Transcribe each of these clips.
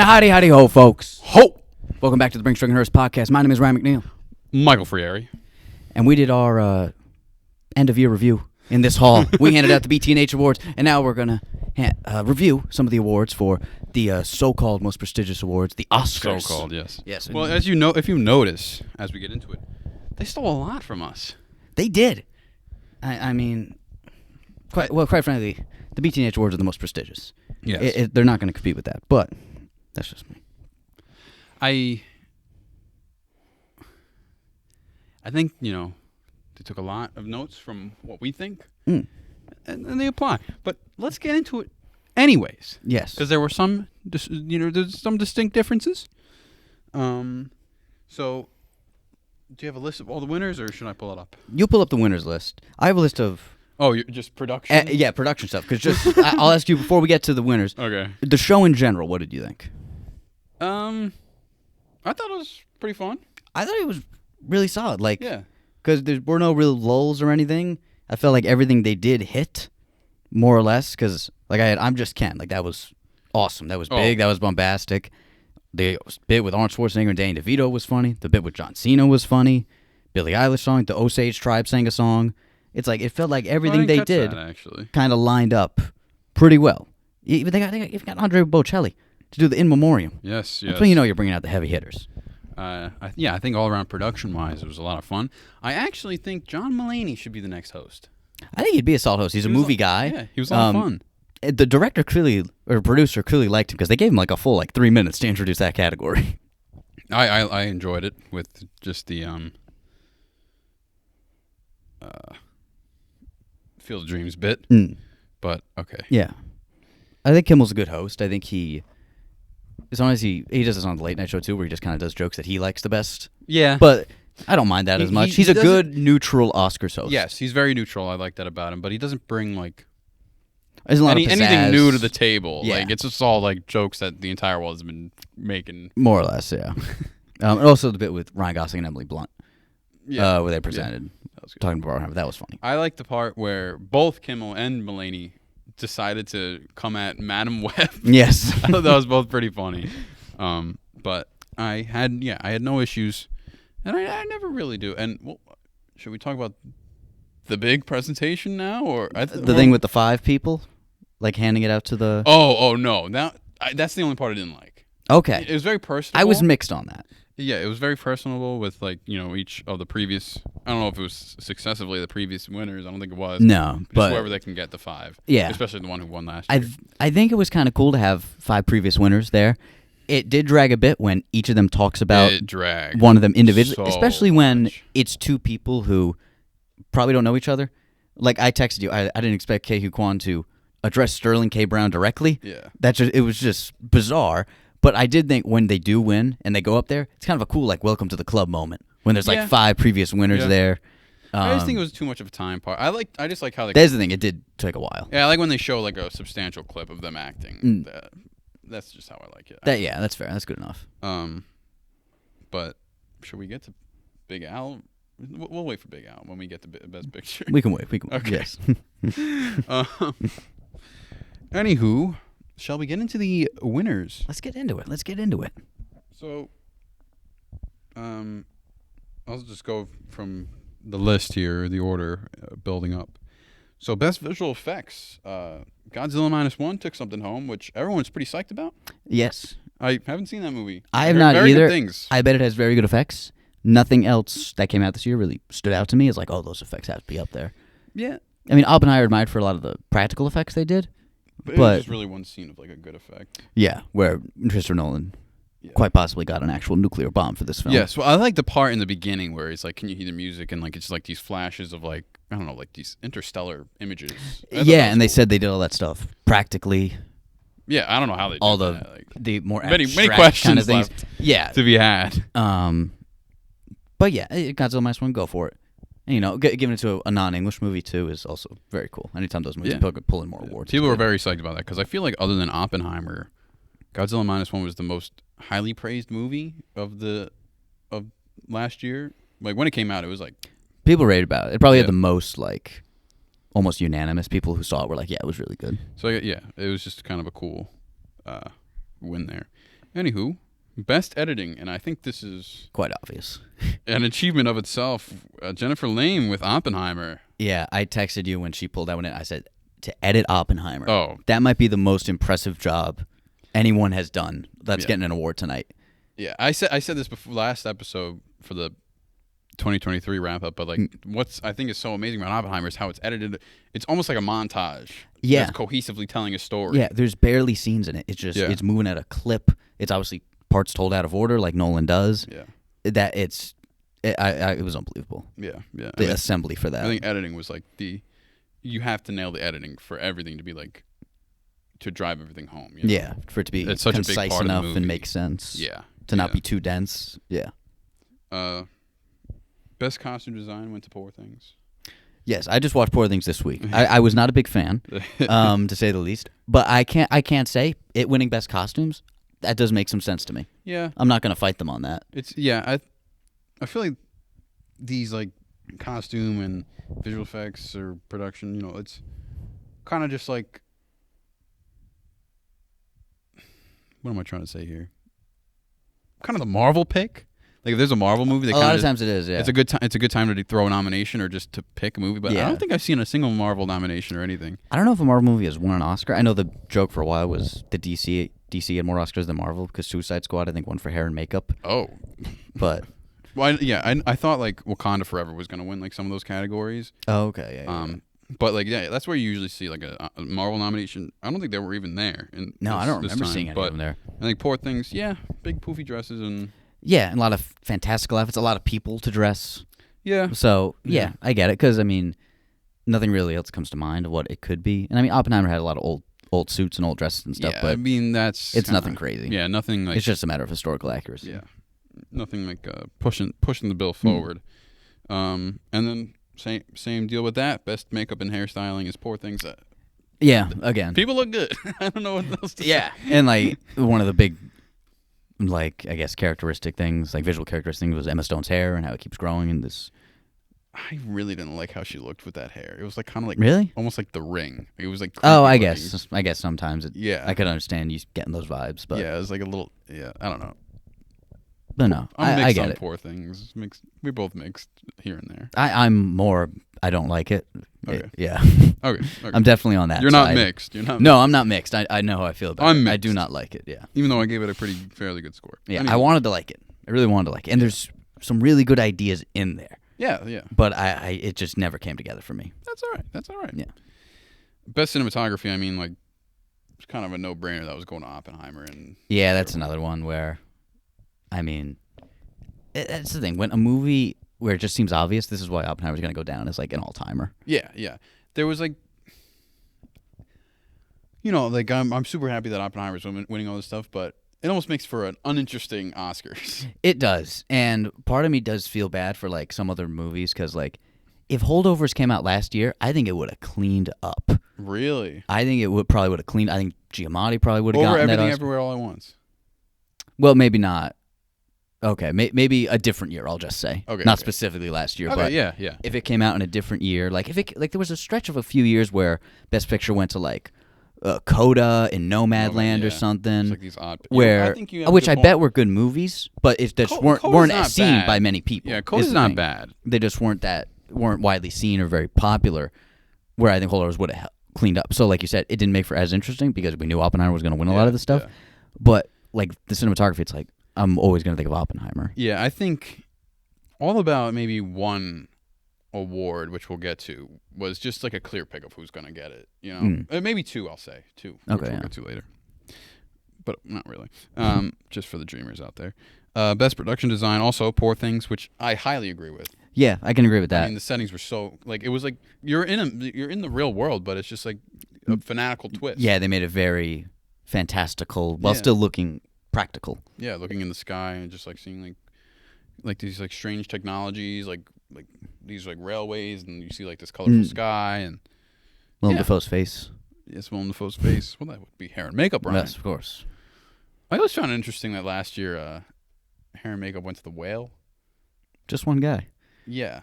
And howdy ho, folks. Ho! Welcome back to the Brinx and Hearse podcast. My name is Ryan McNeil. Michael Frieri. And we did our end-of-year review in this hall. We handed out the BT&H Awards, and now we're going to review some of the awards for the so-called most prestigious awards, the Oscars. So-called, yes. Yes. Well, as you know, if you notice, as we get into it, they stole a lot from us. They did. I mean, quite frankly, the BT&H Awards are the most prestigious. Yes. They're not going to compete with that, but that's just me. I think, they took a lot of notes from what we think, and they apply. But let's get into it anyways. Yes. Because there were some, there's some distinct differences. So, do you have a list of all the winners, or should I pull it up? You pull up the winners list. I have a list of... Oh, you're just production? Yeah, production stuff. Because I'll ask you before we get to the winners. Okay. The show in general, what did you think? I thought it was pretty fun. I thought it was really solid. Yeah. Because there were no real lulls or anything. I felt like everything they did hit, more or less. Because, I'm Just Ken. That was awesome. That was big. That was bombastic. The bit with Arnold Schwarzenegger and Danny DeVito was funny. The bit with John Cena was funny. Billie Eilish song. The Osage Tribe sang a song. It's it felt like everything they did kind of lined up pretty well. Even they got Andre Bocelli to do the In Memoriam. Yes. That's when you know you're bringing out the heavy hitters. I think all around production-wise, it was a lot of fun. I actually think John Mulaney should be the next host. I think he'd be a solid host. He's a movie guy. Yeah, he was a lot of fun. The director producer clearly liked him because they gave him a full 3 minutes to introduce that category. I enjoyed it with just the Field of Dreams bit, but okay. Yeah, I think Kimmel's a good host. I think as long as he does this on the late night show too, where he just kind of does jokes that he likes the best. Yeah, but I don't mind that as much. He's a good neutral Oscars host. Yes, he's very neutral. I like that about him, but he doesn't bring anything new to the table. Yeah. It's just all jokes that the entire world has been making. More or less, yeah. And also the bit with Ryan Gosling and Emily Blunt, where they presented. Yeah. Talking about that was funny. I like the part where both Kimmel and Mulaney decided to come at Madam Web. Yes. I thought that was both pretty funny. But I had no issues, and I never really do. And should we talk about the big presentation now, or the thing with the 5 people, handing it out to the? Oh no! That's the only part I didn't like. Okay. It was very personal. I was mixed on that. Yeah, it was very personable with each of the previous. I don't know if it was successively the previous winners. I don't think it was. No, just but whoever they can get the 5. Yeah, especially the one who won last year. I think it was kind of cool to have 5 previous winners there. It did drag a bit when each of them talks about one of them individually, especially when it's 2 people who probably don't know each other. I texted you, I didn't expect Ke-Huy Quan to address Sterling K. Brown directly. Yeah, it was just bizarre. But I did think when they do win and they go up there, it's kind of a cool welcome to the club moment when there's 5 previous winners there. I just think it was too much of a time part. I just like how they. There's the thing; it did take a while. Yeah, I like when they show a substantial clip of them acting. That's just how I like it. That's fair. That's good enough. But should we get to Big Al? We'll wait for Big Al when we get to Best Picture. We can wait. Okay. Yes. Anywho. Shall we get into the winners? Let's get into it. So, I'll just go from the list here, the order building up. So, best visual effects. Godzilla -1 took something home, which everyone's pretty psyched about. Yes. I haven't seen that movie. I have not either. Good things. I bet it has very good effects. Nothing else that came out this year really stood out to me as those effects have to be up there. Yeah. I mean, Oppenheimer admired for a lot of the practical effects they did. But it was just really one scene of a good effect. Yeah, where Christopher Nolan quite possibly got an actual nuclear bomb for this film. Yes, well, I like the part in the beginning where it's can you hear the music and it's these flashes of I don't know, these interstellar images. Yeah, and they said they did all that stuff practically. Yeah, I don't know how they did all that. The more many abstract questions kind of things. Left to be had. But yeah, Godzilla -1, go for it. And, giving it to a non-English movie, too, is also very cool. Anytime those movies pull in more awards. People were very psyched about that, because I feel other than Oppenheimer, Godzilla -1 was the most highly praised movie of last year. When it came out, it was people raved about it. It probably had the most, almost unanimous people who saw it were it was really good. So, it was just kind of a cool win there. Anywho, best editing, and I think this is Quite obvious. an achievement of itself. Jennifer Lame with Oppenheimer. Yeah, I texted you when she pulled that one in. I said, to edit Oppenheimer. Oh. That might be the most impressive job anyone has done that's Yeah. getting an award tonight. Yeah, I said this before last episode for the 2023 wrap up, but like what's I think is so amazing about Oppenheimer is how it's edited. It's almost like a montage. Yeah. That's cohesively telling a story. Yeah, there's barely scenes in it. It's just Yeah. it's moving at a clip. It's obviously parts told out of order like Nolan does. Yeah. That it was unbelievable. Yeah. Yeah. The assembly for that. I think editing was like you have to nail the editing for everything to be like to drive everything home. You know? Yeah, for it to be It's such a big concise part of the enough movie. and make sense. Yeah. To not be too dense. Yeah. Best costume design went to Poor Things. Yes, I just watched Poor Things this week. I was not a big fan, to say the least. But I can't say it winning best costumes. That does make some sense to me. Yeah. I'm not going to fight them on that. I feel like these like costume and visual effects or production, you know, it's kind of just like what am I trying to say here? Kind of the Marvel pick. Like if there's a Marvel movie, they A lot of times it is. Yeah, it's a good time. It's a good time to throw a nomination or just to pick a movie. But I don't think I've seen a single Marvel nomination or anything. I don't know if a Marvel movie has won an Oscar. I know the joke for a while was the DC had more Oscars than Marvel because Suicide Squad I think won for hair and makeup. Oh, but well, I thought like Wakanda Forever was gonna win like some of those categories. Oh, okay, yeah. But like that's where you usually see like a Marvel nomination. I don't think they were even there. I don't remember seeing any of them there. I think Poor Things, yeah, big poofy dresses and. Yeah, and a lot of fantastical outfits, a lot of people to dress. Yeah. So, yeah, I get it. Because, I mean, nothing really else comes to mind of what it could be. And, I mean, Oppenheimer had a lot of old suits and old dresses and stuff. Yeah, but I mean, it's nothing crazy. Yeah, nothing like... It's just a matter of historical accuracy. Yeah. Nothing like pushing the bill forward. And then same deal with that. Best makeup and hairstyling is Poor Things. Yeah, again. People look good. I don't know what else to say. And, like, one of the big... like I guess characteristic things, like visual characteristic things, was Emma Stone's hair and how it keeps growing in this. I really didn't like how she looked with that hair. It was like kind of like really almost like The Ring. It was like I guess sometimes I could understand you getting those vibes, but yeah, it was like a little I don't know. But no, I get it. Poor Things. Mixed. We're both mixed here and there. I'm more. I don't like it. Okay. Yeah. Okay. I'm definitely on that. You're side. not mixed. You're not. No, I'm not mixed. I know how I feel about I'm it. mixed. I do not like it. Yeah. Even though I gave it a fairly good score. Yeah. Anyway. I wanted to like it. I really wanted to like it, and there's some really good ideas in there. Yeah. Yeah. But it just never came together for me. That's all right. Yeah. Best cinematography. I mean, like, it's kind of a no-brainer that was going to Oppenheimer and. Yeah, that's another one where, I mean. That's the thing. When a movie where it just seems obvious, this is why Oppenheimer's going to go down as like an all-timer. Yeah, yeah. There was like, you know, like I'm super happy that Oppenheimer's winning all this stuff, but it almost makes for an uninteresting Oscars. It does, and part of me does feel bad for like some other movies because like if Holdovers came out last year, I think it would have cleaned up. Really? I think it probably would have cleaned. I think Giamatti probably would have gotten Everything that Everywhere All at Once. Well, maybe not. Okay, maybe a different year. I'll just say, okay, not specifically last year, but yeah. If it came out in a different year, like there was a stretch of a few years where Best Picture went to like Coda and Nomadland or something, like these odd, where I think you have which I point. bet were good movies, but it just weren't seen by many people. Yeah, Coda's not bad. They just weren't widely seen or very popular. Where I think Holdovers would have cleaned up. So, like you said, it didn't make for as interesting because we knew Oppenheimer was going to win a lot of the stuff. Yeah. But like the cinematography, it's like. I'm always going to think of Oppenheimer. Yeah, I think all about maybe one award, which we'll get to, was just like a clear pick of who's going to get it. You know, maybe two. I'll say two. Okay, which we'll get to later, but not really. Just for the dreamers out there. Best production design, also Poor Things, which I highly agree with. Yeah, I can agree with that. I mean, the settings were so like it was like you're in the real world, but it's just like a fanatical twist. Yeah, they made it very fantastical while still looking practical. Yeah, looking in the sky and just like seeing like these like strange technologies, like these like railways, and you see like this colorful sky and Willem Dafoe's face. Yes, Willem Dafoe's face. Well, that would be hair and makeup, right? Yes, of course. I always found it interesting that last year, hair and makeup went to The Whale. Just one guy. Yeah.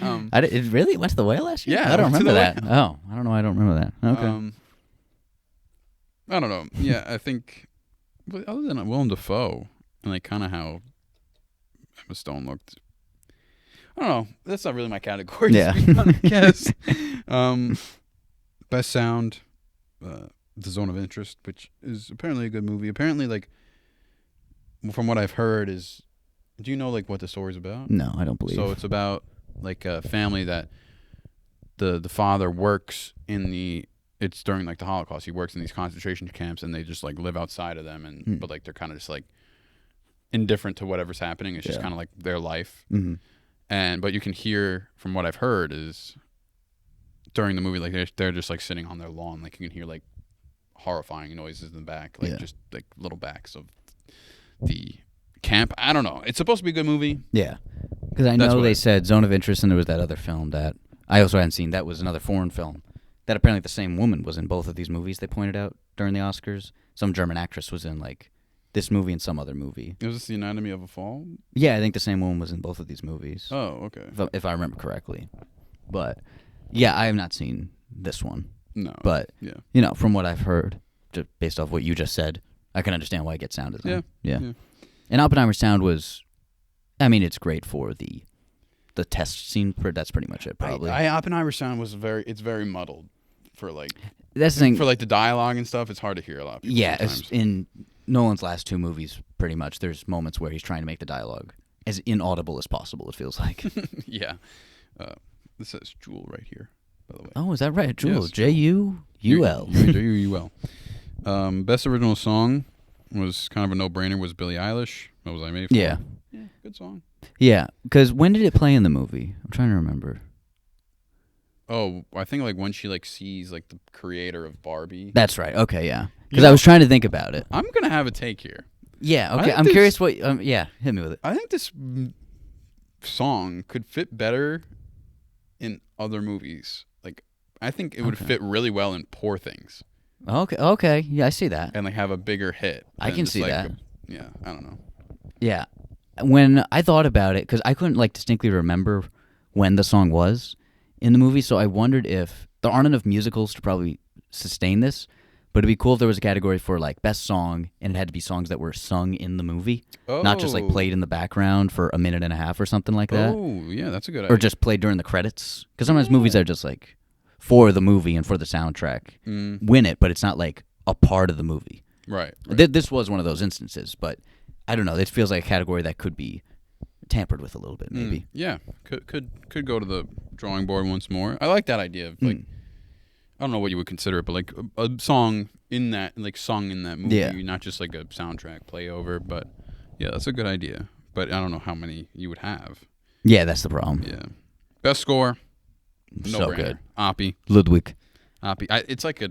It really went to The Whale last year? Yeah, I don't remember that. Oh, I don't know. I don't remember that. Okay. I don't know. Yeah, I think but other than Willem Dafoe and like kind of how Emma Stone looked, I don't know. That's not really my category. Yeah. I guess. Best sound, The Zone of Interest, which is apparently a good movie. Apparently, like from what I've heard, is do you know like what the story's about? No, I don't believe. So it's about like a family that the father works in the. It's during like the Holocaust. He works in these concentration camps, and they just like live outside of them, and but like they're kind of just like indifferent to whatever's happening. It's just kind of like their life. Mm-hmm. But you can hear from what I've heard is during the movie, like they're just like sitting on their lawn, like you can hear like horrifying noises in the back, like just like little backs of the camp. I don't know. It's supposed to be a good movie. Yeah, because I know they said Zone of Interest, and there was that other film that I also hadn't seen. That was another foreign film. That apparently the same woman was in both of these movies they pointed out during the Oscars. Some German actress was in, like, this movie and some other movie. Was this The Anatomy of a Fall? Yeah, I think the same woman was in both of these movies. Oh, okay. If I remember correctly. But, yeah, I have not seen this one. No. But, you know, from what I've heard, just based off what you just said, I can understand why it gets sound design. Yeah. And Oppenheimer's sound was, I mean, it's great for the test scene. That's pretty much it, probably. Oppenheimer's sound was it's very muddled for like that's the thing. For like the dialogue and stuff. It's hard to hear a lot of people. Yeah, in Nolan's last two movies, pretty much there's moments where he's trying to make the dialogue as inaudible as possible. It feels like. Yeah, this says Jewel right here, by the way. Oh, is that right? Jewel, yes. J-U-U-L. J-U-U-L. Best original song was kind of a no-brainer. Was Billie Eilish? What was I made for? Yeah, good song. Yeah, because when did it play in the movie? I'm trying to remember. Oh, I think like when she like sees like the creator of Barbie. That's right. Okay, yeah. Because I was trying to think about it. I'm gonna have a take here. Yeah. Okay. I'm curious what. Yeah. Hit me with it. I think this song could fit better in other movies. Like, I think it would fit really well in Poor Things. Okay. Okay. Yeah, I see that. And like have a bigger hit. I can see that. Yeah. I don't know. Yeah. When I thought about it, because I couldn't like distinctly remember when the song was in the movie, so I wondered if there aren't enough musicals to probably sustain this, but it'd be cool if there was a category for like best song, and it had to be songs that were sung in the movie, not just like played in the background for a minute and a half or something like that. Oh, yeah, that's a good idea. Or just played during the credits, because sometimes movies are just like for the movie and for the soundtrack win it, but it's not like a part of the movie. Right. This was one of those instances, but I don't know. It feels like a category that could be tampered with a little bit, maybe. Yeah, could go to the drawing board once more. I like that idea of like, I don't know what you would consider it, but like a song in that, like sung in that movie, not just like a soundtrack play over. But yeah, that's a good idea. But I don't know how many you would have. Yeah, that's the problem. Yeah, best score, so good. Oppie, Ludwig. Oppie. It's like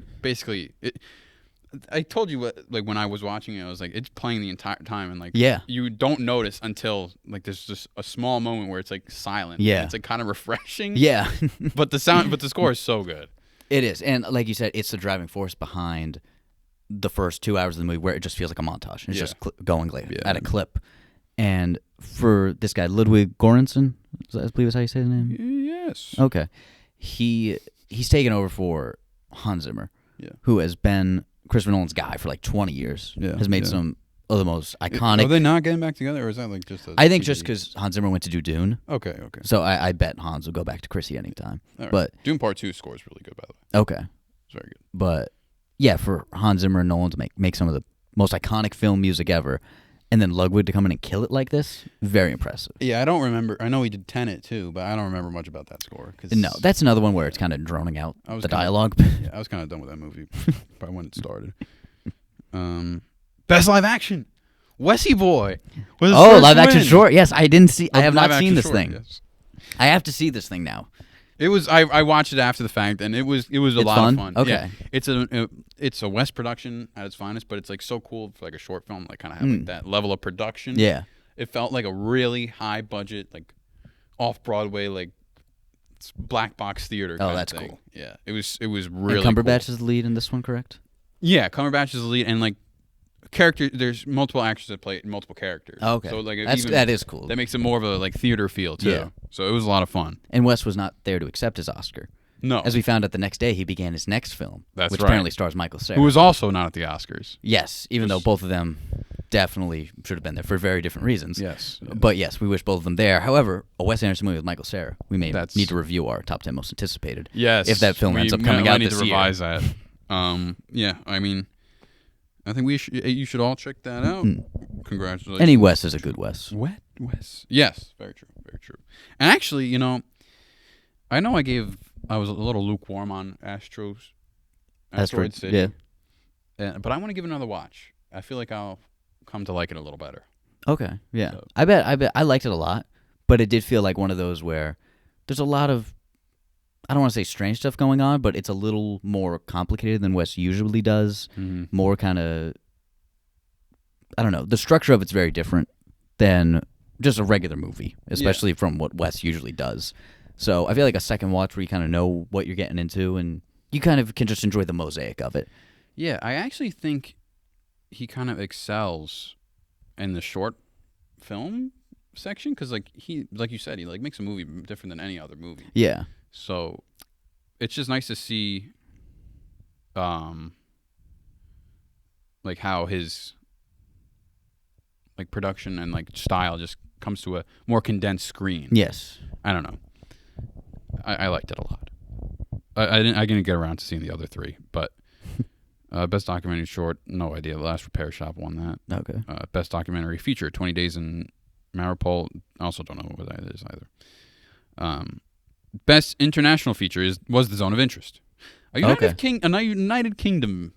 I told you what, like when I was watching it, I was like, it's playing the entire time, and like, you don't notice until like there's just a small moment where it's like silent. Yeah, it's like kind of refreshing. Yeah, but the score is so good. It is, and like you said, it's the driving force behind the first 2 hours of the movie, where it just feels like a montage. It's just going at a clip. And for this guy, Ludwig Göransson, I believe is how you say his name. Yes. Okay, he's taken over for Hans Zimmer, who has been Christopher Nolan's guy for like 20 years. Has made some of the most iconic. Are they not getting back together, or is that like just I think just because Hans Zimmer went to do Dune. Okay. So I bet Hans will go back to Chrissy anytime. Right. But Dune Part 2 score is really good, by the way. Okay. It's very good. But yeah, for Hans Zimmer and Nolan to make some of the most iconic film music ever, and then Ludwig to come in and kill it like this, very impressive. Yeah, I don't remember. I know he did Tenet too, but I don't remember much about that score. No, that's another one where it's kind of droning out the dialogue. Yeah, I was kind of done with that movie by when it started. Best live action, Wessie Boy. Live action short. Yes, I didn't see. I have not seen this thing. Yes. I have to see this thing now. It was. I watched it after the fact, and it was a lot of fun. Okay, yeah, it's a West production at its finest, but it's like so cool for like a short film, like kind of have like that level of production. Yeah, it felt like a really high budget, like off Broadway, like black box theater. Oh, that's cool. Yeah, it was really. And Cumberbatch cool. is the lead in this one, correct? Yeah, Cumberbatch is the lead, and like character. There's multiple actors that play multiple characters. Oh, okay, so like that is cool. That makes it more of a like theater feel too. Yeah. So it was a lot of fun. And Wes was not there to accept his Oscar. No. As we found out the next day, he began his next film, That's which right. apparently stars Michael Cera. Who was also not at the Oscars. Yes, even though both of them definitely should have been there for very different reasons. Yes. But yes, we wish both of them there. However, a Wes Anderson movie with Michael Cera, we may need to review our top 10 most anticipated. Yes. If that film ends up coming out this year. I need to revise that. Yeah, I mean, I think you should all check that out. Congratulations. Any Wes is a good Wes. Wes. Yes, very true. Very true. And actually, you know, I know I was a little lukewarm on Asteroid City. Yeah. But I want to give it another watch. I feel like I'll come to like it a little better. Okay. Yeah. So. I bet I liked it a lot, but it did feel like one of those where there's a lot of, I don't want to say strange stuff going on, but it's a little more complicated than Wes usually does. Mm-hmm. More kind of, I don't know. The structure of it's very different than just a regular movie, especially from what Wes usually does. So I feel like a second watch where you kind of know what you're getting into and you kind of can just enjoy the mosaic of it. Yeah, I actually think he kind of excels in the short film section because, like you said, he like makes a movie different than any other movie. Yeah. So it's just nice to see, like how his like production and like style just comes to a more condensed screen. Yes. I don't know. I liked it a lot. I didn't get around to seeing the other three, but best documentary short, no idea. The Last Repair Shop won that. Okay. Best documentary feature, 20 Days in Mariupol. I also don't know what that is either. Best international feature was The Zone of Interest. A United Kingdom,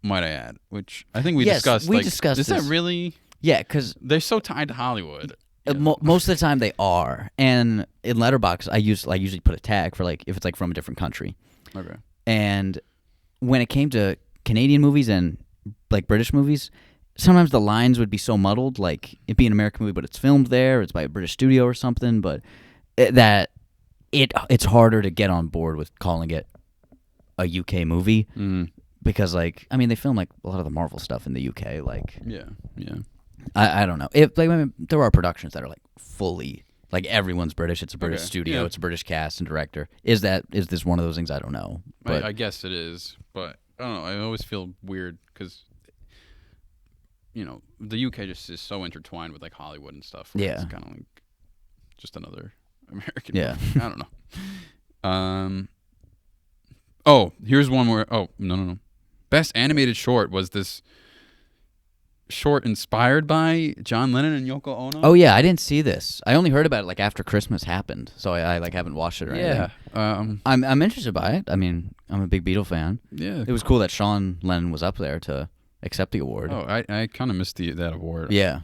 might I add, which I think we discussed. We discussed is this. that really? Yeah, because they're so tied to Hollywood. most of the time they are. And in Letterboxd, I usually put a tag for like if it's like from a different country. Okay. And when it came to Canadian movies and like British movies, sometimes the lines would be so muddled, like it be an American movie, but it's filmed there, it's by a British studio or something. But it's harder to get on board with calling it a UK movie because, like, I mean, they film like a lot of the Marvel stuff in the UK. Like, yeah. I don't know. If like, I mean, there are productions that are like fully like everyone's British. It's a British studio. Yeah. It's a British cast and director. Is this one of those things? I don't know. But I guess it is, but I don't know. I always feel weird because, you know, the UK just is so intertwined with like Hollywood and stuff. Yeah, it's kind of like just another American. Yeah, movie. I don't know. Oh, here's one more. Oh, no. Best animated short was this short inspired by John Lennon and Yoko Ono. Oh yeah, I didn't see this. I only heard about it like after Christmas happened, so I like haven't watched it or anything. I'm interested by it. I mean, I'm a big Beatle fan. Yeah, it was cool that Sean Lennon was up there to accept the award. Oh, I kind of missed that award. Yeah.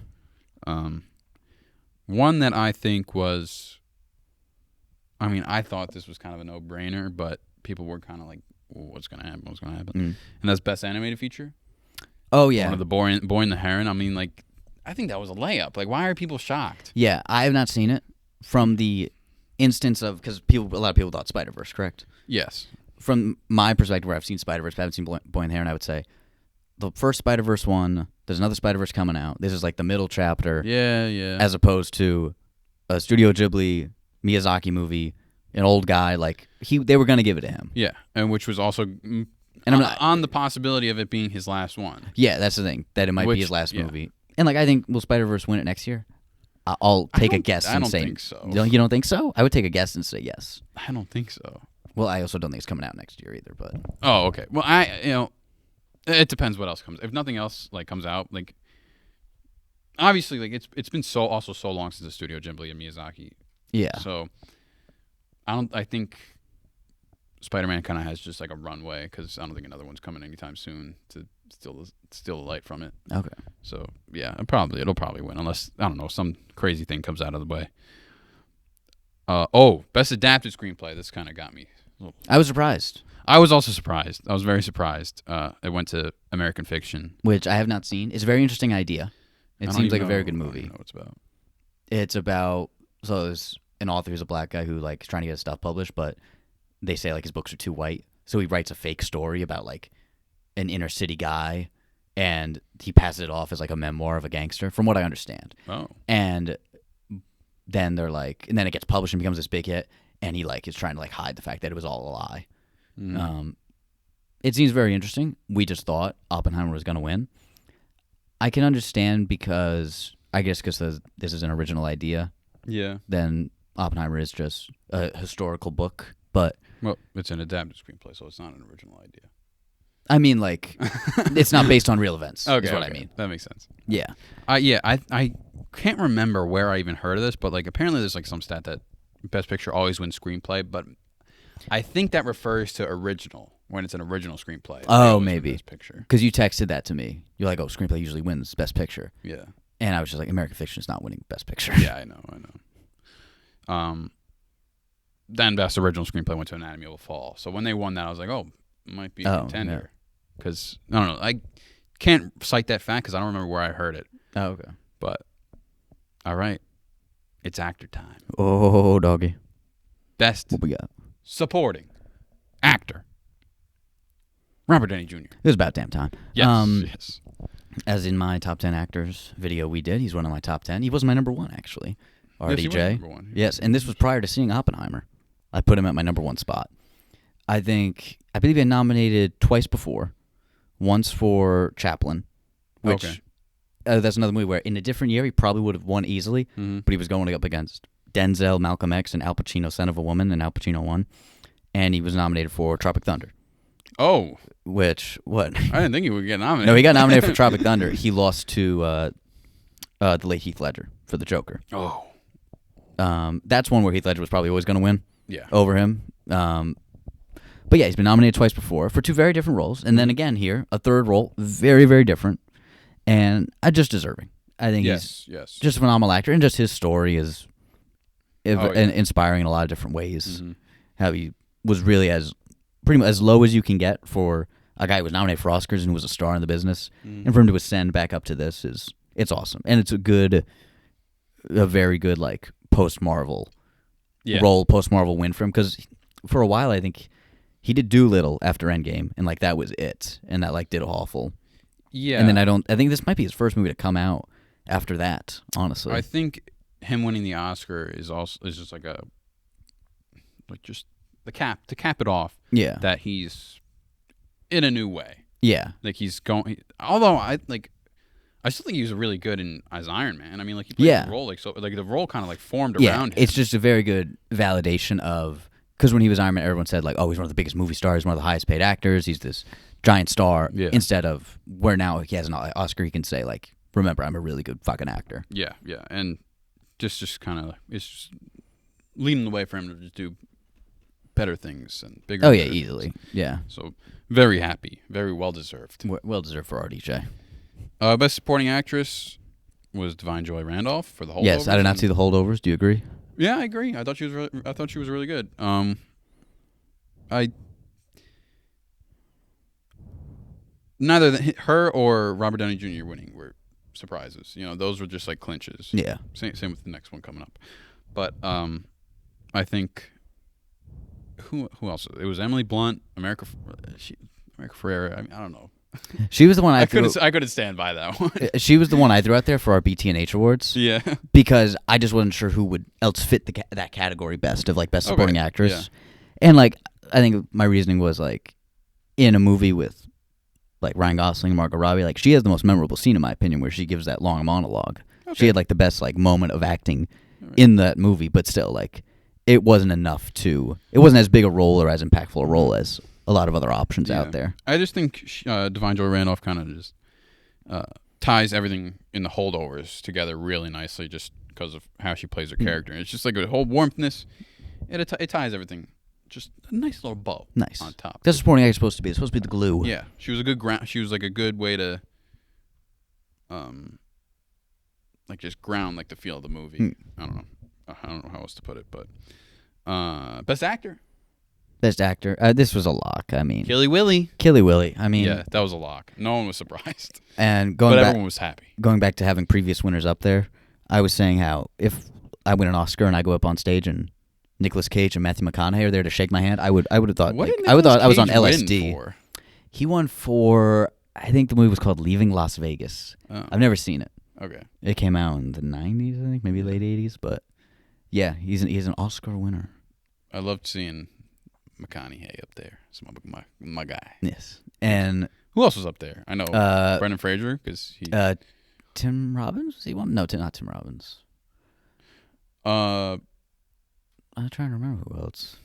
One that I think was, I mean, I thought this was kind of a no-brainer, but people were kind of like, well, what's gonna happen? And that's best animated feature. Oh yeah, one of the Boy and the Heron. I mean, like, I think that was a layup. Like, why are people shocked? Yeah, I have not seen it from the instance of because a lot of people thought Spider-Verse, correct? Yes. From my perspective, where I've seen Spider-Verse, but I haven't seen Boy and the Heron, I would say the first Spider-Verse one. There's another Spider-Verse coming out. This is like the middle chapter. Yeah. As opposed to a Studio Ghibli Miyazaki movie, an old guy like they were gonna give it to him. Yeah, and which was also. And I'm not, on the possibility of it being his last one. Yeah, that's the thing. That it might be his last movie. And like, I think, will Spider-Verse win it next year? I'll take a guess and say. I don't think so. You don't think so? I would take a guess and say yes. I don't think so. Well, I also don't think it's coming out next year either. But oh, okay. Well, it depends what else comes. If nothing else like comes out, like obviously, like it's been so long since the Studio Ghibli and Miyazaki. Yeah. So I think Spider-Man kind of has just like a runway because I don't think another one's coming anytime soon to steal the light from it. Okay. So yeah, it'll probably win unless I don't know some crazy thing comes out of the way. Best adapted screenplay. This kind of got me. I was surprised. I was also surprised. I was very surprised. It went to American Fiction, which I have not seen. It's a very interesting idea. It seems like a very good movie. I don't know what it's about. It's about there's an author who's a black guy who like is trying to get his stuff published, but they say like his books are too white, so he writes a fake story about like an inner city guy, and he passes it off as like a memoir of a gangster, from what I understand. Oh. And then they're like, and then it gets published and becomes this big hit, and he like is trying to like hide the fact that it was all a lie. Mm. It seems very interesting. We just thought Oppenheimer was going to win. I can understand because this is an original idea. Yeah. Then Oppenheimer is just a historical book, but Well, it's an adapted screenplay, so it's not an original idea. I mean, like, it's not based on real events. Okay, is what I mean. That makes sense. Yeah. I can't remember where I even heard of this, but like apparently there's like some stat that Best Picture always wins screenplay, but I think that refers to original when it's an original screenplay. Oh, maybe. Best Picture. Because you texted that to me. You're like, oh, screenplay usually wins Best Picture. Yeah. And I was just like, American Fiction is not winning Best Picture. Yeah, I know. Then Best Original Screenplay went to Anatomy of a Fall. So when they won that, I was like, oh, might be a contender. Because, I don't know, I can't cite that fact because I don't remember where I heard it. Oh, okay. But, all right. It's actor time. Oh, doggy. Best What we got? Supporting Actor. Robert Downey Jr. It was about damn time. Yes, yes. As in my top 10 actors video we did, he's one of my top 10. He was my number one, actually. RDJ. Yes, he was number one. Yes, and this was prior to seeing Oppenheimer. I put him at my number one spot. I believe he had nominated twice before. Once for Chaplin, which that's another movie where in a different year he probably would have won easily, but he was going up against Denzel, Malcolm X, and Al Pacino, Son of a Woman, and Al Pacino won. And he was nominated for Tropic Thunder. Oh. Which, what? I didn't think he would get nominated. No, he got nominated for Tropic Thunder. He lost to the late Heath Ledger for The Joker. Oh. That's one where Heath Ledger was probably always going to win over him. But yeah, he's been nominated twice before for two very different roles. And then again here, a third role, very, very different. And just deserving. I think he's just a phenomenal actor. And just his story is inspiring in a lot of different ways. Mm-hmm. How he was really pretty much as low as you can get for a guy who was nominated for Oscars and who was a star in the business. Mm-hmm. And for him to ascend back up to this it's awesome. And it's a very good like post-Marvel role, post-Marvel win for him. Because for a while, I think he did Doolittle after Endgame, and like that was it, and that like did awful. Yeah. And then I think this might be his first movie to come out after that. Honestly, I think him winning the Oscar is just like just the cap to cap it off. Yeah. That he's in a new way. Yeah. Like he's going. Although I still think he was really good as Iron Man. I mean, like he played the role the role kind of like formed around him. It's just a very good validation of. Because when he was Iron Man, everyone said, like, oh, he's one of the biggest movie stars, one of the highest paid actors, he's this giant star. Yeah. Instead of where now he has an Oscar, he can say, like, remember, I'm a really good fucking actor. Yeah, yeah. And just kind of, it's just leading the way for him to just do better things and bigger Oh, yeah, easily. Yeah. So, very happy. Very well-deserved. Well-deserved for RDJ. Best Supporting Actress was Divine Joy Randolph for The Holdovers. Yes, I did not see The Holdovers. Do you agree? Yeah, I agree. I thought she was really good. Neither her or Robert Downey Jr. winning were surprises. You know, those were just like clinches. Yeah. Same with the next one coming up. But I think who else? It was Emily Blunt, America Ferrera. I mean, I don't know. She was the one I couldn't stand by that one. She was the one I threw out there for our BT&H awards. Yeah. Because I just wasn't sure who would else fit that category best of like best supporting actress. Yeah. And like I think my reasoning was like in a movie with like Ryan Gosling and Margot Robbie, like she has the most memorable scene in my opinion where she gives that long monologue. Okay. She had like the best like moment of acting in that movie, but still like it wasn't as big a role or as impactful a role as a lot of other options out there. I just think Divine Joy Randolph kind of just ties everything in The Holdovers together really nicely just because of how she plays her character. And it's just like a whole warmthness. It ties everything. Just a nice little bow on top. That's what supporting actor is supposed to be. It's supposed to be the glue. Yeah. She was a good she was like a good way to like just ground like the feel of the movie. I don't know how else to put it, but Best Actor. Best actor. This was a lock. I mean, Killy Willy. I mean, yeah, that was a lock. No one was surprised, but everyone was happy. Going back to having previous winners up there, I was saying how if I win an Oscar and I go up on stage and Nicolas Cage and Matthew McConaughey are there to shake my hand, I would have thought. I would thought I was on LSD. For? He won for I think the movie was called Leaving Las Vegas. Oh. I've never seen it. Okay. It came out in the 90s, I think, maybe late 80s, but yeah, he's an Oscar winner. I loved seeing McConaughey up there. It's my guy. Yes. And who else was up there? I know Brendan Fraser because he. Tim Robbins? Was he one? No, not Tim Robbins. I'm trying to remember who else.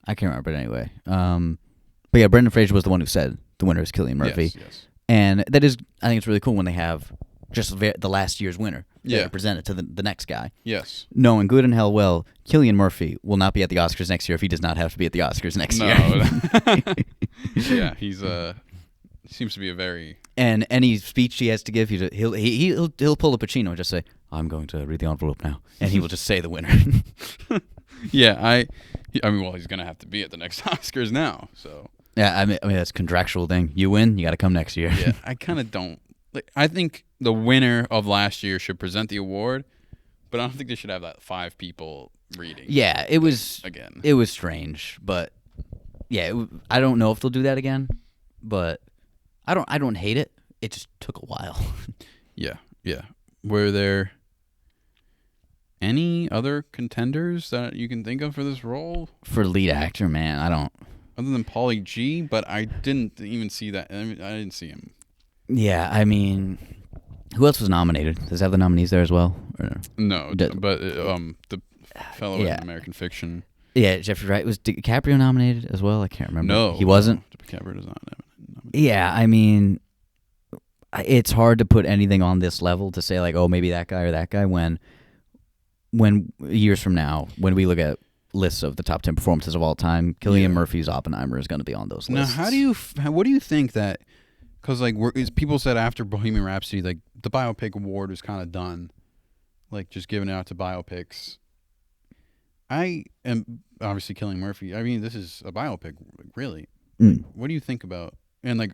I can't remember, but anyway. But yeah, Brendan Fraser was the one who said the winner is Cillian Murphy. Yes. And that is, I think it's really cool when they have just the last year's winner. Yeah. Present it to the next guy. Yes. Knowing good and hell well, Cillian Murphy will not be at the Oscars next year if he does not have to be at the Oscars next year. Yeah, he seems to be a very. And any speech he has to give, he'll pull a Pacino and just say, "I'm going to read the envelope now," and he will just say the winner. Yeah, I mean, well, he's gonna have to be at the next Oscars now, so. Yeah, I mean that's a contractual thing. You win, you got to come next year. Yeah, I kind of don't. I think the winner of last year should present the award, but I don't think they should have that 5 people reading. Yeah, it was again. It was strange, but yeah, I don't know if they'll do that again, but I don't hate it. It just took a while. Yeah. Were there any other contenders that you can think of for this role? For lead actor, man, I don't. Other than Pauly G, but I didn't even see that. I mean, I didn't see him. Yeah, I mean, who else was nominated? Does it have the nominees there as well? No, but the fellow in American Fiction. Yeah, Jeffrey Wright. Was DiCaprio nominated as well? I can't remember. No, he wasn't. DiCaprio is not nominated. Yeah, I mean, it's hard to put anything on this level to say like, oh, maybe that guy or that guy. When years from now, when we look at lists of the top 10 performances of all time, Cillian Murphy's Oppenheimer is going to be on those lists. Now, what do you think that? Because like people said after Bohemian Rhapsody, like the biopic award was kind of done, like just giving it out to biopics. I am obviously Cillian Murphy. I mean, this is a biopic, really. What do you think about? And like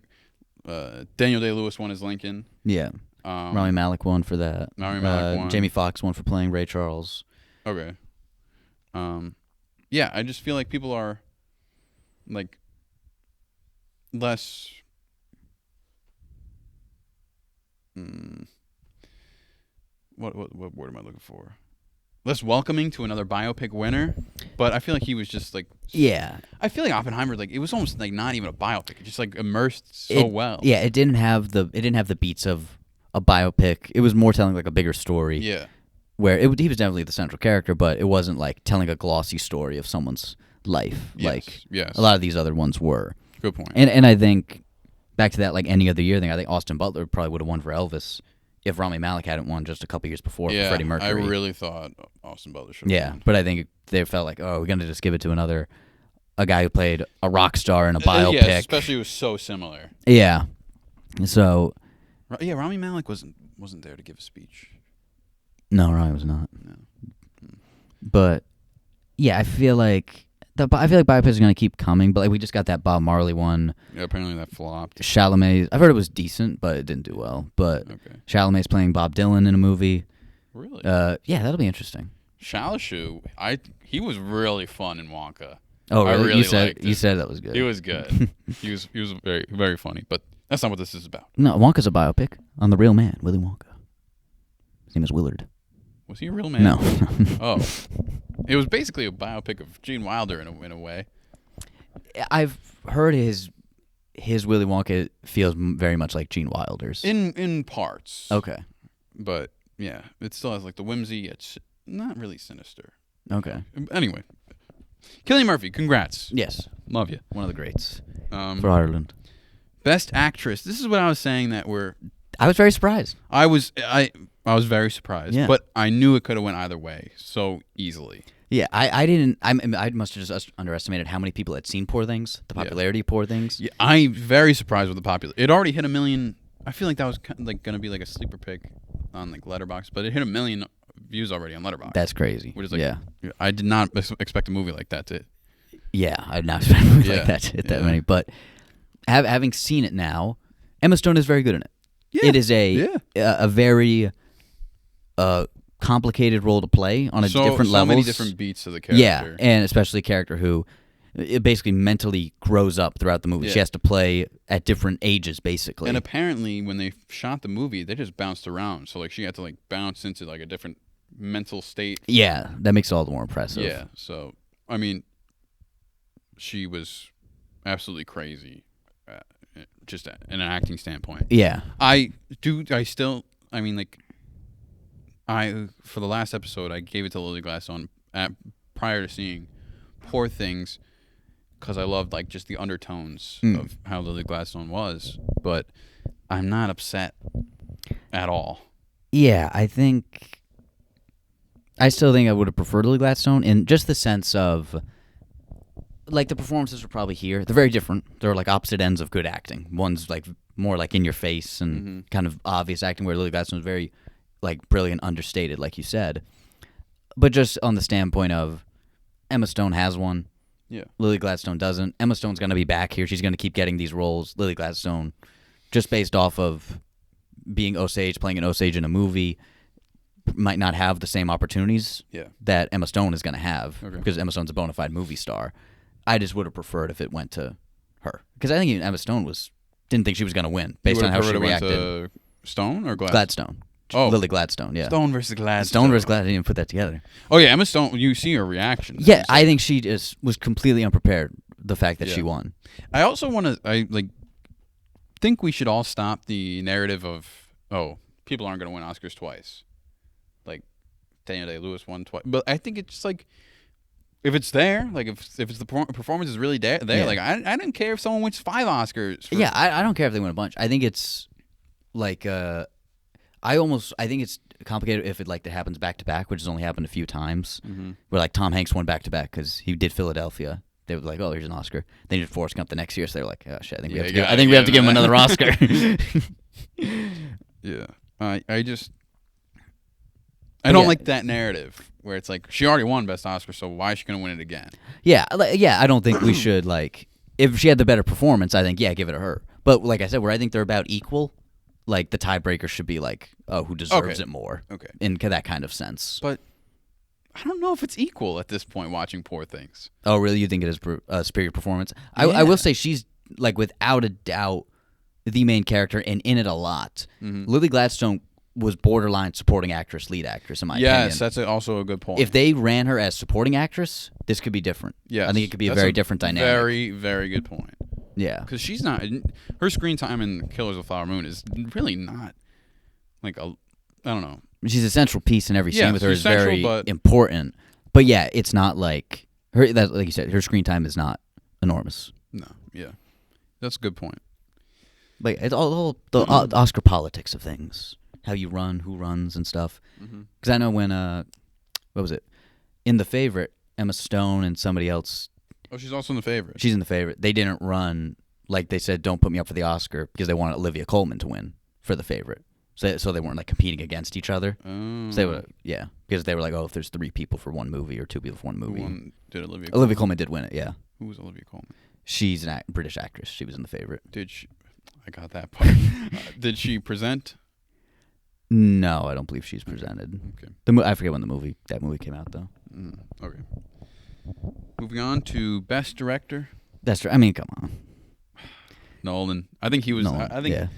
Daniel Day-Lewis won his Lincoln. Yeah. Rami Malek won for that. Rami Malek won. Jamie Foxx won for playing Ray Charles. Okay. Yeah, I just feel like people are like less. What word am I looking for? Less welcoming to another biopic winner, but I feel like he was just like. Yeah. I feel like Oppenheimer, like it was almost like not even a biopic. It just like immersed so well. Yeah, it didn't have the beats of a biopic. It was more telling like a bigger story. Yeah. Where he was definitely the central character, but it wasn't like telling a glossy story of someone's life. Yes. A lot of these other ones were. Good point. And I think back to that like any other year thing, I think Austin Butler probably would have won for Elvis if Rami Malek hadn't won just a couple years before for Freddie Mercury. I really thought Austin Butler should have won. But I think they felt like, oh, we're going to just give it to a guy who played a rock star in a biopic. Yeah, especially it was so similar. Yeah. So. Yeah, Rami Malek wasn't there to give a speech. No, Rami was not. No. But yeah, I feel like biopics are going to keep coming, but like we just got that Bob Marley one. Yeah, apparently that flopped. Chalamet, I've heard it was decent, but it didn't do well. But Chalamet's playing Bob Dylan in a movie. Really? Yeah, that'll be interesting. Shalashu, he was really fun in Wonka. Oh, really? I really liked it. You said that was good. He was good. he was very, very funny, but that's not what this is about. No, Wonka's a biopic on the real man, Willy Wonka. His name is Willard. Was he a real man? No. Oh. It was basically a biopic of Gene Wilder in a way. I've heard his Willy Wonka feels very much like Gene Wilder's. In parts. Okay. But yeah, it still has like the whimsy. It's not really sinister. Okay. Anyway. Cillian Murphy, congrats. Yes. Love you. One of the greats for Ireland. Best actress. This is what I was saying that I was very surprised. I was very surprised, but I knew it could have went either way so easily. Yeah, I didn't. I must have just underestimated how many people had seen Poor Things, the popularity of Poor Things. Yeah, I'm very surprised with the popularity. It already hit 1 million. I feel like that was like going to be like a sleeper pick on like Letterboxd, but it hit 1 million views already on Letterboxd. That's crazy. Which is like, I did not expect a movie like that to. Yeah, I did not expect a movie like that to hit that many. But having seen it now, Emma Stone is very good in it. Yeah, it is a very complicated role to play on different levels. So many different beats of the character. Yeah, and especially a character who it basically mentally grows up throughout the movie. Yeah. She has to play at different ages, basically. And apparently, when they shot the movie, they just bounced around. So like she had to like bounce into like a different mental state. Yeah, that makes it all the more impressive. Yeah, so I mean, she was absolutely crazy, just in an acting standpoint. Yeah. I mean, like, for the last episode, I gave it to Lily Gladstone prior to seeing Poor Things, because I loved, like, just the undertones of how Lily Gladstone was. But I'm not upset at all. Yeah, I still think I would have preferred Lily Gladstone in just the sense of, like, the performances are probably here. They're very different. They're like opposite ends of good acting. One's like more like in your face and kind of obvious acting, where Lily Gladstone was very like brilliant, understated, like you said. But just on the standpoint of Emma Stone has one. Yeah. Lily Gladstone doesn't. Emma Stone's going to be back here. She's going to keep getting these roles. Lily Gladstone, just based off of being Osage, playing an Osage in a movie, might not have the same opportunities that Emma Stone is going to have because Emma Stone's a bona fide movie star. I just would have preferred if it went to her, because I think even Emma Stone didn't think she was going to win based on how she reacted. Went to Stone or Gladstone. Oh, Lily Gladstone. Yeah. Stone versus Gladstone. Stone versus Gladstone. I didn't even put that together. Oh yeah, Emma Stone. You see her reaction. Yeah, I think she just was completely unprepared. The fact that she won. I also want to. Think we should all stop the narrative of people aren't going to win Oscars twice. Like Daniel Day-Lewis won twice, but I think it's just like, if it's there, like if it's the performance is really there, like I don't care if someone wins 5 Oscars. I don't care if they win a bunch. I think it's like I think it's complicated if it happens back to back, which has only happened a few times. Where like Tom Hanks won back to back because he did Philadelphia. They were like, oh, here's an Oscar. Then he did Forrest Gump the next year, so they were like, oh shit, I think we have to give him another Oscar. Yeah, I don't like that narrative where it's like she already won Best Oscar, so why is she going to win it again? Yeah, I don't think we should if she had the better performance, I think give it to her. But like I said, where I think they're about equal, like the tiebreaker should be like, oh, who deserves it more? Okay, in that kind of sense. But I don't know if it's equal at this point. Watching Poor Things. Oh, really? You think it is superior performance? Yeah. I will say she's like without a doubt the main character and in it a lot. Lily Gladstone was borderline supporting actress, lead actress, in my opinion. Yes, that's also a good point. If they ran her as supporting actress, this could be different. Yes, I think it could be a very different dynamic. Very, very good point. Yeah. Because she's not... Her screen time in Killers of the Flower Moon is really not like I don't know. She's a central piece in every scene with her is very important. But yeah, it's not like... like you said, her screen time is not enormous. No, yeah. That's a good point. Like, it's all the Oscar politics of things. How you run, who runs, and stuff. Because I know when, what was it? In The Favorite, Emma Stone and somebody else. Oh, she's also in The Favorite. She's in The Favorite. They didn't run, like they said, don't put me up for the Oscar because they wanted Olivia Colman to win for The Favorite. So they weren't like competing against each other. Oh. So they were, because they were like, oh, if there's 3 people for one movie or 2 people for one movie. Did Olivia Colman? Olivia Colman did win it, yeah. Who was Olivia Colman? She's a British actress. She was in The Favorite. Did she? I got that part. Did she present? No, I don't believe she's presented. Okay. I forget when that movie came out, though. Okay. Moving on to Best Director. I mean, come on. Nolan. I think he was. I think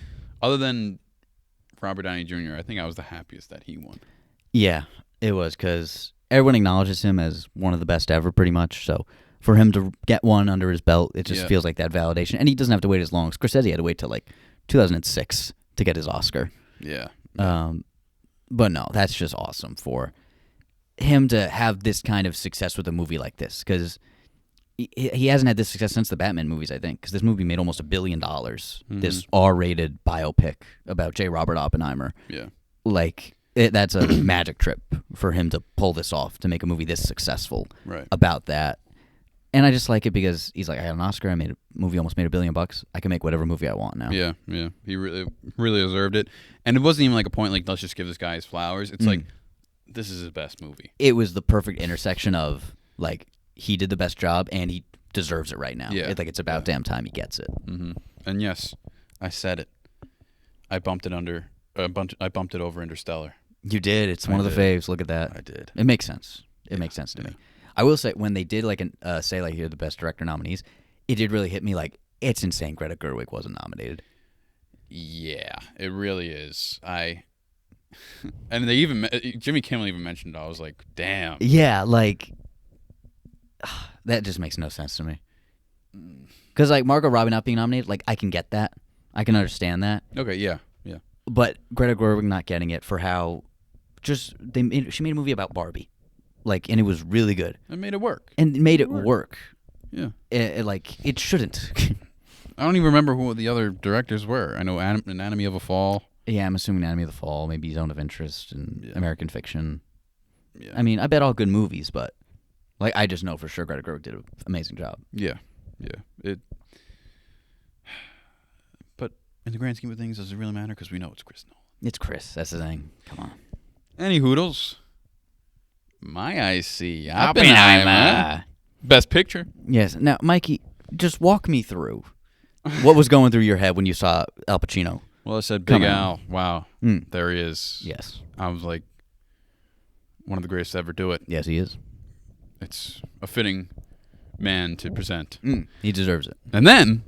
other than Robert Downey Jr., I think I was the happiest that he won. Yeah, it was because everyone acknowledges him as one of the best ever, pretty much. So for him to get one under his belt, it just feels like that validation. And he doesn't have to wait as long. Scorsese had to wait till like 2006 to get his Oscar. Yeah. But no, that's just awesome for him to have this kind of success with a movie like this, because he hasn't had this success since the Batman movies, I think, because this movie made almost $1 billion. This R-rated biopic about J. Robert Oppenheimer. Yeah. Like, that's a magic trip for him to pull this off, to make a movie this successful about that. And I just like it because he's like, I got an Oscar, I made a movie, almost made $1 billion. I can make whatever movie I want now. Yeah. He really deserved it. And it wasn't even like a point like, let's just give this guy his flowers. It's like, this is his best movie. It was the perfect intersection of, like, he did the best job and he deserves it right now. Yeah. It's about damn time he gets it. And yes, I said it. I bumped it over Interstellar. You did. It's one of the faves. Look at that. I did. It makes sense. It makes sense to me. I will say, when they did say here are the best director nominees, it did really hit me like, it's insane Greta Gerwig wasn't nominated. Yeah, it really is. And they even Jimmy Kimmel even mentioned it. I was like, damn. Yeah, like, that just makes no sense to me. Because like Margot Robbie not being nominated, like I can get that, I can understand that. Okay, yeah. But Greta Gerwig not getting it for how she made a movie about Barbie, like, and it was really good. It made it work. And made it work. Yeah. It shouldn't. I don't even remember who the other directors were. I know Anatomy of a Fall. Yeah, I'm assuming Anatomy of the Fall, maybe Zone of Interest and American Fiction. Yeah. I mean, I bet all good movies, but like I just know for sure Greta Gerwig did an amazing job. Yeah. But in the grand scheme of things, does it really matter? Because we know it's Chris Nolan. It's Chris. That's the thing. Come on. Any hoodles? My I see Oppenheimer. Best Picture. Yes. Now, Mikey, just walk me through what was going through your head when you saw Al Pacino. Well, I said Big Al. Wow. There he is. Yes. I was like, one of the greatest to ever do it. Yes, he is. It's a fitting man to present. He deserves it. And then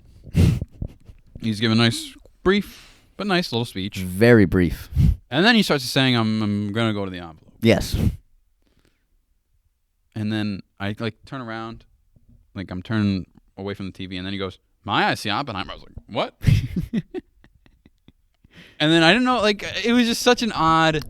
he's given a nice, brief, but nice little speech. Very brief. And then he starts saying, I'm going to go to the envelope. Yes. And then I turn around, like I'm turning away from the TV, and then he goes, "My I see Oppenheimer." I was like, "What?" And then I didn't know, like it was just such an odd,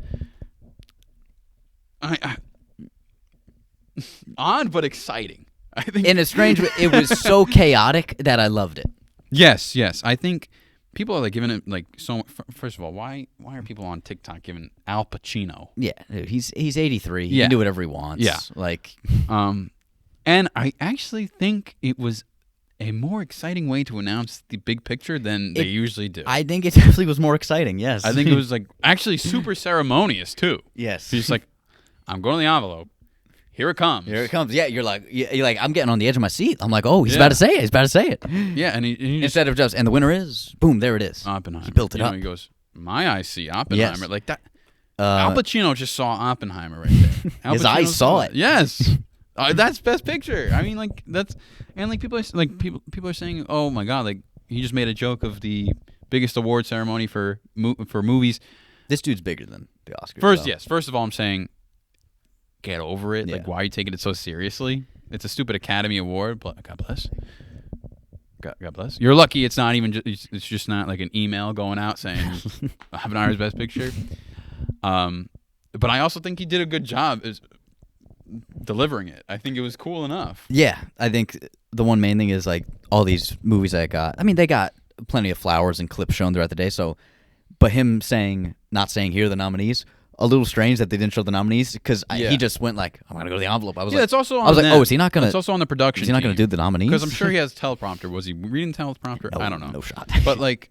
odd but exciting. I think In a strange way, it was so chaotic that I loved it. Yes. I think people are like giving it like so. First of all, why are people on TikTok giving Al Pacino? Yeah, dude, he's 83. He Yeah. can do whatever he wants. Yeah. Like, And I actually think it was a more exciting way to announce the big picture than they usually do. I think it definitely was more exciting. Yes. I think it was like actually super ceremonious too. Yes. He's just like, I'm going to the envelope. Here it comes. Here it comes. Yeah, you're like, I'm getting on the edge of my seat. I'm like, oh, he's about to say it. He's about to say it. Yeah, and he just, Instead of just, and the winner is, boom, there it is. Oppenheimer. He built it You know, up. He goes, my I see Oppenheimer. Yes. Like that. Al Pacino just saw Oppenheimer right there. Al His Pacino eyes saw it. Yes. That's Best Picture. I mean, like that's, and like people are saying, oh my god, like he just made a joke of the biggest award ceremony for movies. This dude's bigger than the Oscars. First of all, I'm saying, get over it. Yeah. Like, why are you taking it so seriously? It's a stupid Academy Award. God bless. God bless. You're lucky it's not even. It's just not like an email going out saying Oppenheimer's Best Picture. But I also think he did a good job is delivering it. I think it was cool enough. Yeah, I think the one main thing is like all these movies I got. I mean, they got plenty of flowers and clips shown throughout the day. So, but him not saying here are the nominees. A little strange that they didn't show the nominees because he just went like, I'm gonna go to the envelope. I was like, it's also on I was like, them. oh, is he not gonna? It's also on the production. Is he not gonna do the nominees? Because I'm sure he has teleprompter. Was he reading teleprompter? No, I don't know. No shot. But like,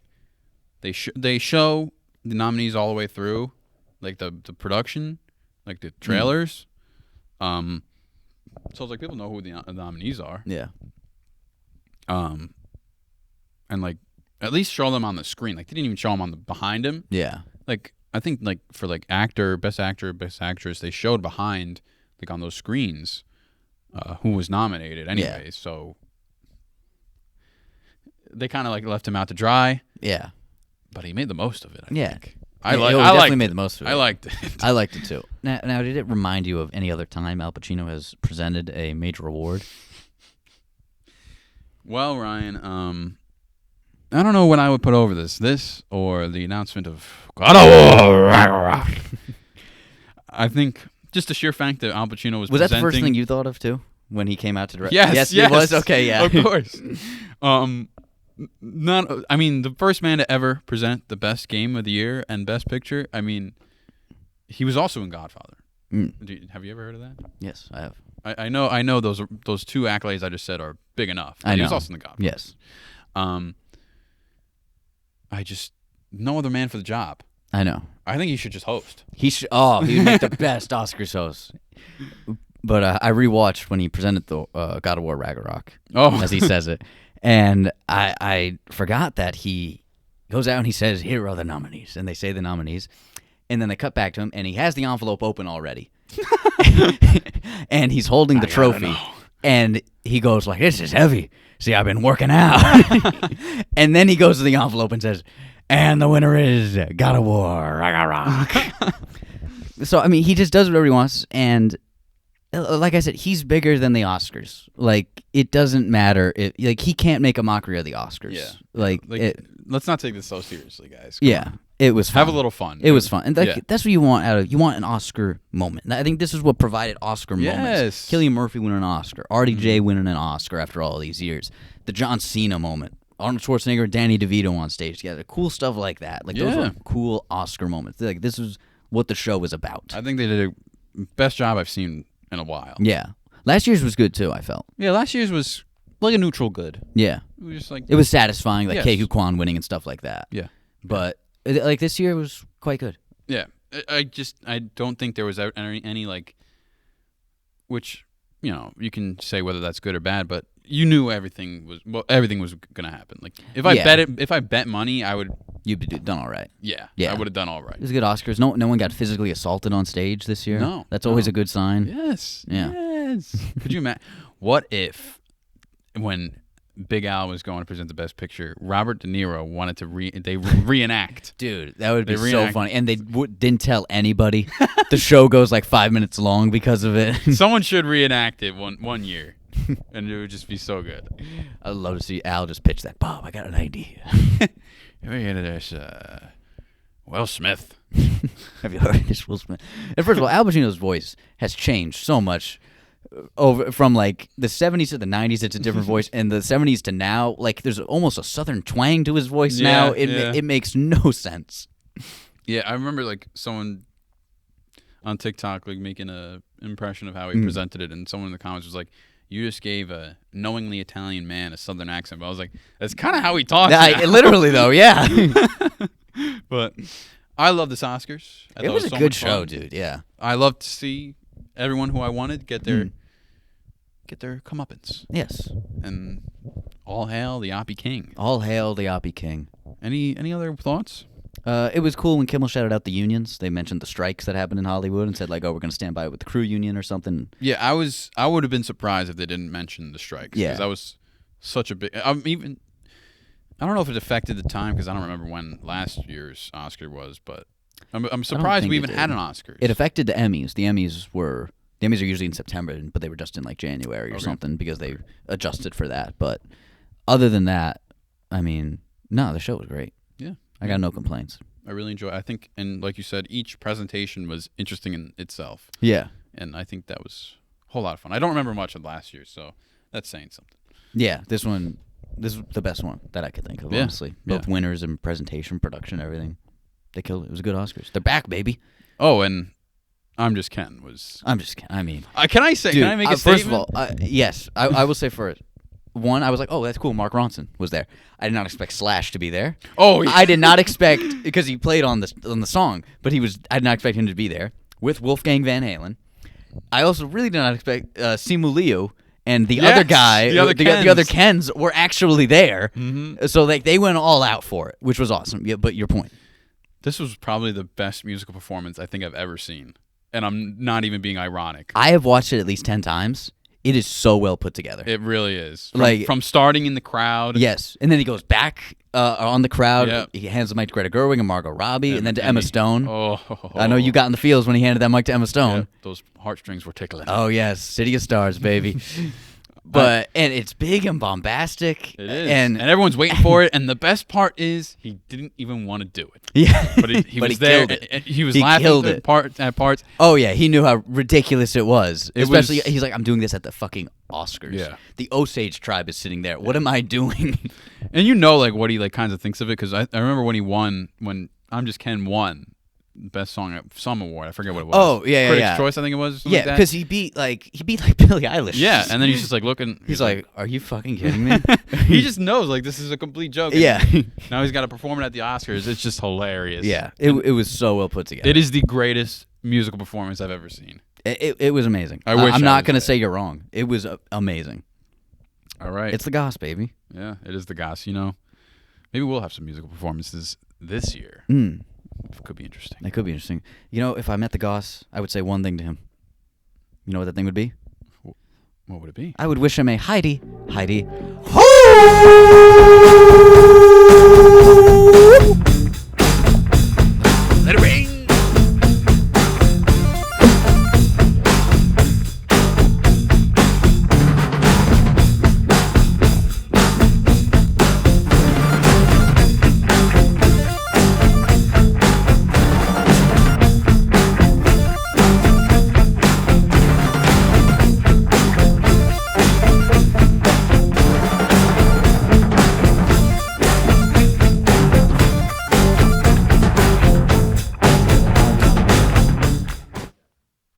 they show the nominees all the way through, like the production, like the trailers. So it's like people know who the nominees are. Yeah. And like at least show them on the screen. Like they didn't even show them behind him. Yeah. Like I think like for like actor, best actress, they showed behind like on those screens who was nominated anyway. Yeah. So they kind of like left him out to dry. Yeah. But he made the most of it. I think. I definitely made the most of it. I liked it. I liked it too. Now, did it remind you of any other time Al Pacino has presented a major award? Well, Ryan, I don't know what I would put over this or the announcement of God of War. I think just the sheer fact that Al Pacino was that the first presenting- thing you thought of too when he came out to direct? Yes, it was. Okay, yeah, of course. I mean, the first man to ever present the best game of the year and best picture. I mean, he was also in Godfather. Have you ever heard of that? Yes, I have. I know those two accolades I just said are big enough. I know. He was also in the Godfather. Yes. I just no other man for the job. I know. I think he should just host. He should. Oh, he would make the best Oscars host. But I rewatched when he presented the God of War Ragnarok. Oh, as he says it, and I forgot that he goes out and he says, "Here are the nominees," and they say the nominees, and then they cut back to him, and he has the envelope open already, and he's holding the trophy, and he goes like, "This is heavy. See, I've been working out," and then he goes to the envelope and says, "And the winner is God of War Ragnarok." So I mean, he just does whatever he wants, and like I said, he's bigger than the Oscars. Like, it doesn't matter. Like, he can't make a mockery of the Oscars. Yeah. Like let's not take this so seriously, guys. Come on. it was fun. Have a little fun. It was fun. And that's what you want you want an Oscar moment. I think this is what provided Oscar moments. Cillian Murphy winning an Oscar. RDJ winning an Oscar after all these years. The John Cena moment. Arnold Schwarzenegger and Danny DeVito on stage together. Cool stuff like that. Like, those were cool Oscar moments. Like, this is what the show was about. I think they did a best job I've seen in a while. Yeah. Last year's was good, too, I felt. Yeah, last year's was like a neutral good. Yeah. It was just like... It was satisfying, like Ke Huy Quan winning and stuff like that. Yeah. But, like, this year was quite good. Yeah. I don't think there was any like... Which, you know, you can say whether that's good or bad, but you knew everything was going to happen. Like, if I bet money, I would... You'd done all right. Yeah. I would have done all right. It was good Oscars. No one got physically assaulted on stage this year. No. That's always a good sign. Yes. Yeah. Yes. Could you imagine? What if, when Big Al was going to present the Best Picture, Robert De Niro wanted to reenact? Dude, that would be so funny. And they didn't tell anybody. The show goes like 5 minutes long because of it. Someone should reenact it one year. And it would just be so good. I'd love to see Al just pitch that. Bob, I got an idea. Have you heard of this? Will Smith. Have you heard of this, Will Smith? And first of all, Al Pacino's voice has changed so much over from like the 70s to the 90s. It's a different voice, and the 70s to now, like there's almost a southern twang to his voice now. It makes no sense. Yeah, I remember like someone on TikTok like making a impression of how he presented it, and someone in the comments was like, "You just gave a knowingly Italian man a southern accent." But I was like, that's kind of how he talks. Literally, though, yeah. But I love this Oscars. It was a good show, dude. Yeah. I love to see everyone who I wanted get their comeuppance. Yes. And all hail the Oppie King. All hail the Oppie King. Any other thoughts? It was cool when Kimmel shouted out the unions. They mentioned the strikes that happened in Hollywood and said like, "Oh, we're going to stand by with the crew union or something." Yeah, I would have been surprised if they didn't mention the strikes. Yeah, because that was such a big. I don't know if it affected the time because I don't remember when last year's Oscar was, but I'm surprised we even had an Oscars. It affected the Emmys. The Emmys are usually in September, but they were just in like January or something because they adjusted for that. But other than that, I mean, no, the show was great. Yeah. I got no complaints. I really enjoy it. I think, and like you said, each presentation was interesting in itself. Yeah. And I think that was a whole lot of fun. I don't remember much of last year, so that's saying something. Yeah, this is the best one that I could think of, honestly. Both winners and presentation, production, everything. They killed it. It was a good Oscars. They're back, baby. Oh, and I'm Just Ken was... I'm Just Ken. I mean... can I make a statement? First of all, yes. I will say first. One, I was like, oh, that's cool. Mark Ronson was there. I did not expect Slash to be there. Oh, yeah. I did not expect, because he played on the song, but I did not expect him to be there with Wolfgang Van Halen. I also really did not expect Simu Liu and the other guy, the other Kens were actually there. Mm-hmm. So like they went all out for it, which was awesome. Yeah, but your point. This was probably the best musical performance I think I've ever seen. And I'm not even being ironic. I have watched it at least 10 times. It is so well put together. It really is. Like from starting in the crowd. Yes. And then he goes back on the crowd. Yep. He hands the mic to Greta Gerwig and Margot Robbie and then to Emma Stone. I know you got in the feels when he handed that mic to Emma Stone. Yep. Those heartstrings were tickling. Oh, yes. City of Stars, baby. And it's big and bombastic. It is. And everyone's waiting for it. And the best part is he didn't even want to do it. Yeah. But he was there. He was laughing at parts. Oh, yeah. He knew how ridiculous it was. Especially, he's like, I'm doing this at the fucking Oscars. Yeah. The Osage tribe is sitting there. What am I doing? And you know like what he like kinds of thinks of it, because I remember when he won, when I'm Just Ken won Best Song at some award. I forget what it was. Oh, yeah, Critics' Choice, I think it was. Yeah, because he beat like Billie Eilish. Yeah, and then he's just like looking. He's like, "Are you fucking kidding me?" He just knows like this is a complete joke. Yeah. Now he's got to perform it at the Oscars. It's just hilarious. Yeah, it was so well put together. It is the greatest musical performance I've ever seen. It was amazing. I'm not going to say you're wrong. It was amazing. All right. It's the Goss, baby. Yeah, it is the Goss. You know, maybe we'll have some musical performances this year. It could be interesting. It could be interesting. You know, if I met the Goss, I would say one thing to him. You know what that thing would be? What would it be? I would wish him a Heidi ho!